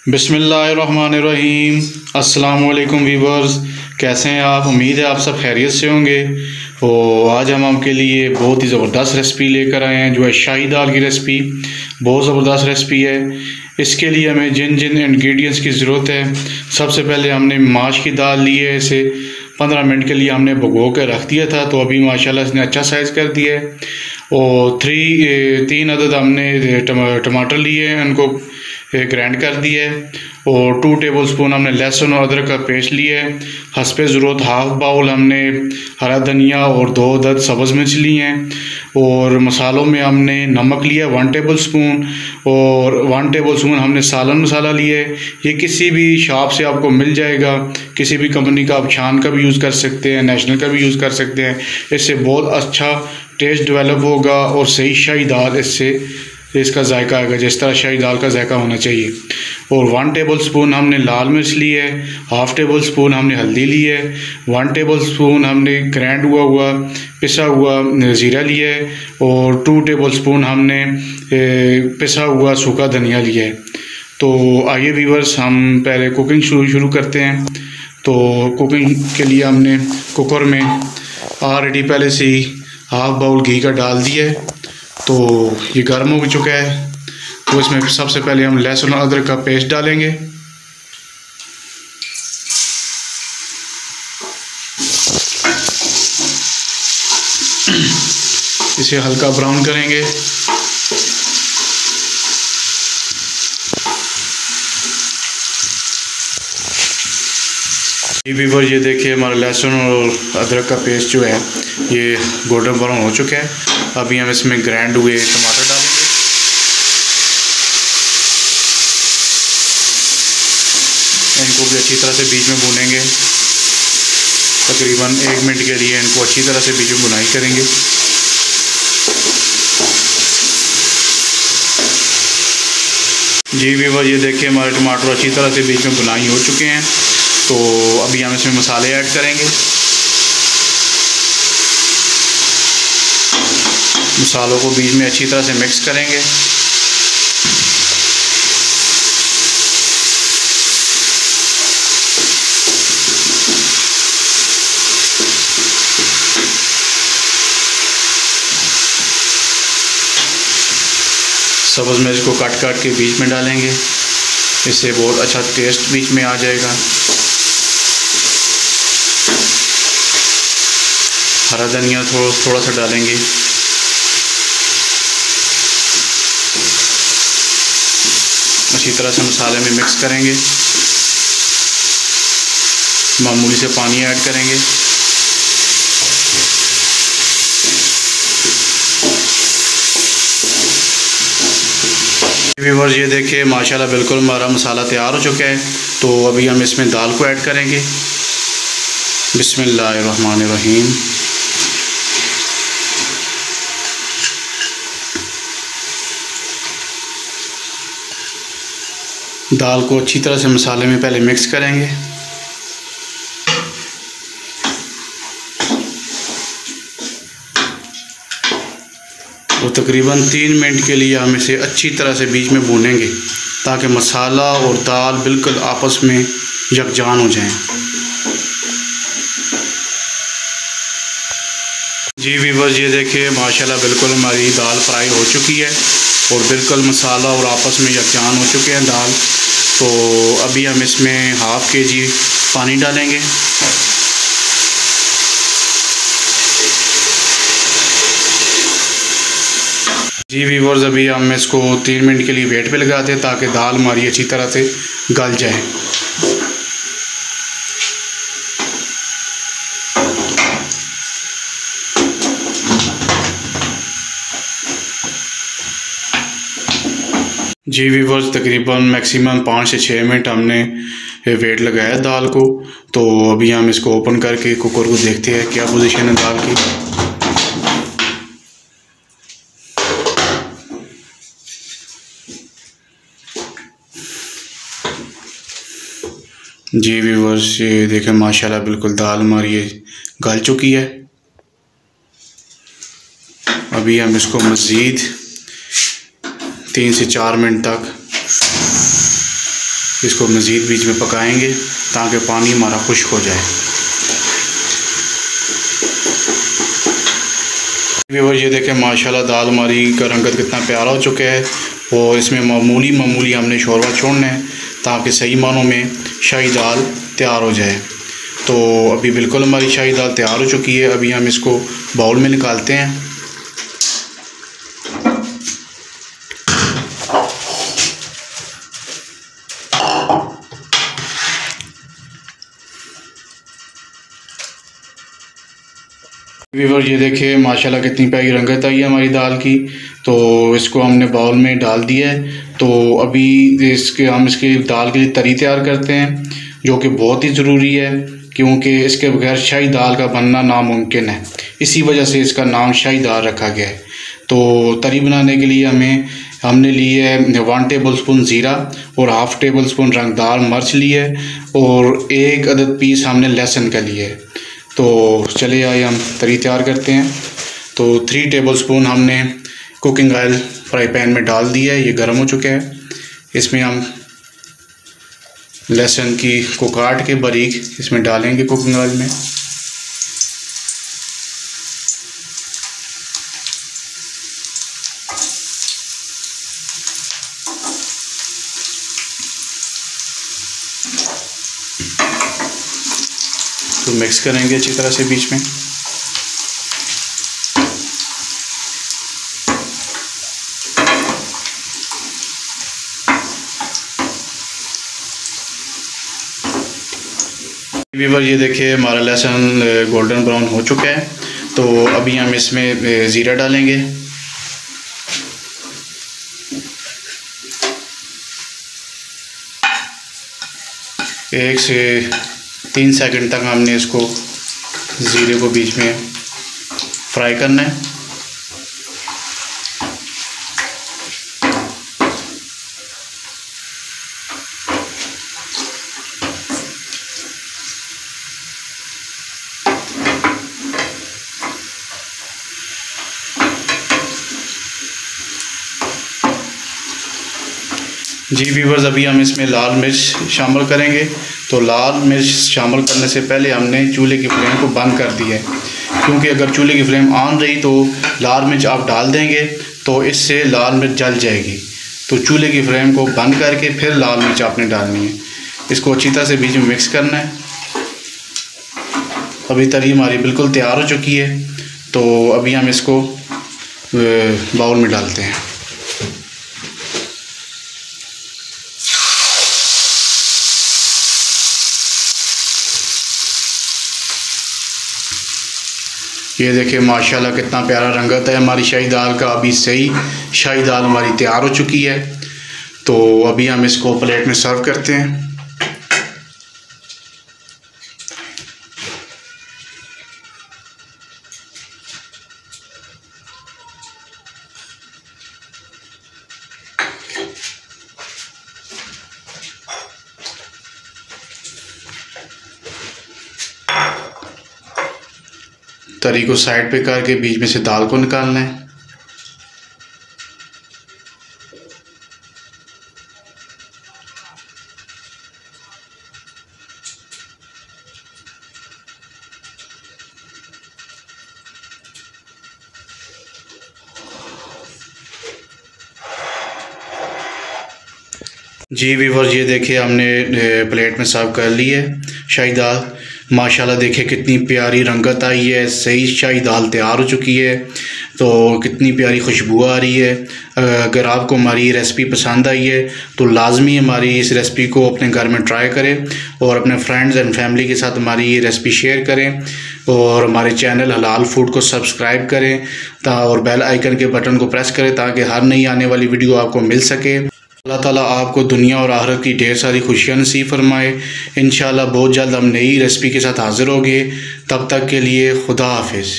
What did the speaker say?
बिस्मिल्लाहिर्रहमानिर्रहीम। अस्सलाम वालेकुम वीवर्स, कैसे हैं आप? उम्मीद है आप सब खैरियत से होंगे। तो आज हम आपके लिए बहुत ही ज़बरदस्त रेसिपी लेकर आए हैं, जो है शाही दाल की रेसिपी। बहुत ज़बरदस्त रेसिपी है। इसके लिए हमें जिन जिन इंग्रेडिएंट्स की ज़रूरत है, सबसे पहले हमने माश की दाल ली है। इसे 15 मिनट के लिए हमने भिगो कर रख दिया था, तो अभी माशाल्लाह इसने अच्छा साइज़ कर दिया है। और 3 अदद हमने टमाटर लिए हैं, उनको ग्राइंड कर दिया है। और 2 टेबलस्पून हमने लहसुन और अदरक का पेस्ट लिया है। हस्बे ज़रूरत हाफ़ बाउल हमने हरा धनिया और 2 अदद सब्ज़ मिर्च ली हैं। और मसालों में हमने नमक लिया 1 टेबलस्पून, और 1 टेबलस्पून हमने सालन मसाला लिया है। ये किसी भी शॉप से आपको मिल जाएगा, किसी भी कंपनी का। आप शान का भी यूज़ कर सकते हैं, नेशनल का भी यूज़ कर सकते हैं। इससे बहुत अच्छा टेस्ट डेवलप होगा और सही शाही दाल इसका जायका आएगा, जिस तरह शाही दाल का जायका होना चाहिए। और 1 टेबलस्पून हमने लाल मिर्च ली है, हाफ़ टेबलस्पून हमने हल्दी ली है, 1 टेबलस्पून हमने ग्राइंड हुआ पिसा हुआ ज़ीरा लिया है, और 2 टेबलस्पून हमने पिसा हुआ सूखा धनिया लिया है। तो आइए व्यूअर्स, हम पहले कुकिंग शुरू करते हैं। तो कुकिंग के लिए हमने कुकर में ऑलरेडी पहले से ही हाफ़ बाउल घी का डाल दिया है। तो ये गर्म हो चुका है। तो इसमें सबसे पहले हम लहसुन और अदरक का पेस्ट डालेंगे। इसे हल्का ब्राउन करेंगे। ये देखिए, हमारा लहसुन और अदरक का पेस्ट जो है ये गोल्डन ब्राउन हो चुका है। अभी हम इसमें ग्राइंड हुए टमाटर डालेंगे। इनको भी अच्छी तरह से बीच में भूनेंगे। तकरीबन 1 मिनट के लिए इनको अच्छी तरह से बीच में भुनाई करेंगे। जी व्यूअर्स, ये देखिए हमारे टमाटर अच्छी तरह से बीच में भुनाई हो चुके हैं। तो अभी हम इसमें मसाले ऐड करेंगे। मसालों को बीच में अच्छी तरह से मिक्स करेंगे। सब्ज़ मिर्च को काट के बीच में डालेंगे। इससे बहुत अच्छा टेस्ट बीच में आ जाएगा। हरा धनिया थोड़ा सा डालेंगे। अच्छी तरह से मसाले में मिक्स करेंगे। मामूली से पानी ऐड करेंगे। व्यूअर्स, ये देखिए माशाल्लाह बिल्कुल हमारा मसाला तैयार हो चुका है। तो अभी हम इसमें दाल को ऐड करेंगे। बिस्मिल्लाहिर्रहमानिर्रहीम। दाल को अच्छी तरह से मसाले में पहले मिक्स करेंगे। तो तकरीबन 3 मिनट के लिए हम इसे अच्छी तरह से बीच में भूनेंगे, ताकि मसाला और दाल बिल्कुल आपस में यकजान हो जाएं। जी व्यूअर्स, ये देखिए माशाल्लाह बिल्कुल हमारी दाल फ्राई हो चुकी है और बिल्कुल मसाला और आपस में यकजान हो चुके हैं दाल। तो अभी हम इसमें हाफ़ kg पानी डालेंगे। जी व्यूअर्स, अभी हम इसको 3 मिनट के लिए वेट पे लगाते हैं, ताकि दाल हमारी अच्छी तरह से गल जाए। जी व्यूअर्स, तकरीबन मैक्सिमम 5 से 6 मिनट हमने वेट लगाया दाल को। तो अभी हम इसको ओपन करके कुकर को देखते हैं क्या पोजीशन है दाल की। जी व्यूअर्स, ये देखें माशाल्लाह बिल्कुल दाल हमारी गल चुकी है। अभी हम इसको मज़ीद 3 से 4 मिनट तक इसको मज़ीद बीच में पकाएंगे ताकि पानी हमारा खुश्क हो जाए। व्यूअर्स ये देखें माशाल्लाह दाल हमारी का रंगत कितना प्यारा हो चुका है और इसमें मामूली हमने शोरबा छोड़ना है ताकि सही मानों में शाही दाल तैयार हो जाए। तो अभी बिल्कुल हमारी शाही दाल तैयार हो चुकी है। अभी हम इसको बाउल में निकालते हैं। व्यूअर्स ये देखिए माशाल्लाह कितनी प्यारी रंगत आई है हमारी दाल की। तो इसको हमने बाउल में डाल दिया है। तो अभी हम इसकी दाल के लिए तरी तैयार करते हैं जो कि बहुत ही ज़रूरी है, क्योंकि इसके बगैर शाही दाल का बनना नामुमकिन है। इसी वजह से इसका नाम शाही दाल रखा गया है। तो तरी बनाने के लिए हमने ली है 1 टेबल स्पून ज़ीरा और हाफ़ टेबल स्पून रंगदार मिर्च ली है और 1 अदद पीस हमने लहसुन का लिया है। तो चले आइए हम तरी तैयार करते हैं। तो 3 टेबल स्पून हमने कुकिंग ऑयल फ्राई पैन में डाल दिया है, ये गर्म हो चुका है। इसमें हम लहसुन को काट के बारीक इसमें डालेंगे कुकिंग ऑयल में। तो मिक्स करेंगे अच्छी तरह से बीच में। व्यूअर ये देखिए हमारा लहसुन गोल्डन ब्राउन हो चुका है। तो अभी हम इसमें ज़ीरा डालेंगे। एक से 3 सेकंड तक हमने इसको ज़ीरे को बीच में फ्राई करना है। जी व्यूअर्स अभी हम इसमें लाल मिर्च शामिल करेंगे। तो लाल मिर्च शामिल करने से पहले हमने चूल्हे की फ्लेम को बंद कर दिया है, क्योंकि अगर चूल्हे की फ्लेम ऑन रही तो लाल मिर्च आप डाल देंगे तो इससे लाल मिर्च जल जाएगी। तो चूल्हे की फ्लेम को बंद करके फिर लाल मिर्च आपने डालनी है। इसको अच्छी तरह से बीच में मिक्स करना है। अभी तरी हमारी बिल्कुल तैयार हो चुकी है। तो अभी हम इसको बाउल में डालते हैं। ये देखिए माशाल्लाह कितना प्यारा रंगत है हमारी शाही दाल का। अभी सही शाही दाल हमारी तैयार हो चुकी है। तो अभी हम इसको प्लेट में सर्व करते हैं। तरी को साइड पे करके बीच में से दाल को निकालना है। जी व्यूअर्स ये देखिए हमने प्लेट में सर्व कर ली है शाही दाल। माशाल्लाह देखिए कितनी प्यारी रंगत आई है। सही शाही दाल तैयार हो चुकी है। तो कितनी प्यारी खुशबू आ रही है। अगर आपको हमारी रेसिपी पसंद आई है तो लाजमी हमारी इस रेसिपी को अपने घर में ट्राई करें और अपने फ्रेंड्स एंड फैमिली के साथ हमारी ये रेसिपी शेयर करें और हमारे चैनल हलाल फूड को सब्सक्राइब करें और बेल आइकन के बटन को प्रेस करें ताकि हर नई आने वाली वीडियो आपको मिल सके। अल्लाह ताला आपको दुनिया और आखिरत की ढेर सारी खुशियाँ नसीब फरमाए। इंशाअल्लाह बहुत जल्द हम नई रेसिपी के साथ हाज़िर होंगे। तब तक के लिए खुदा हाफिज़।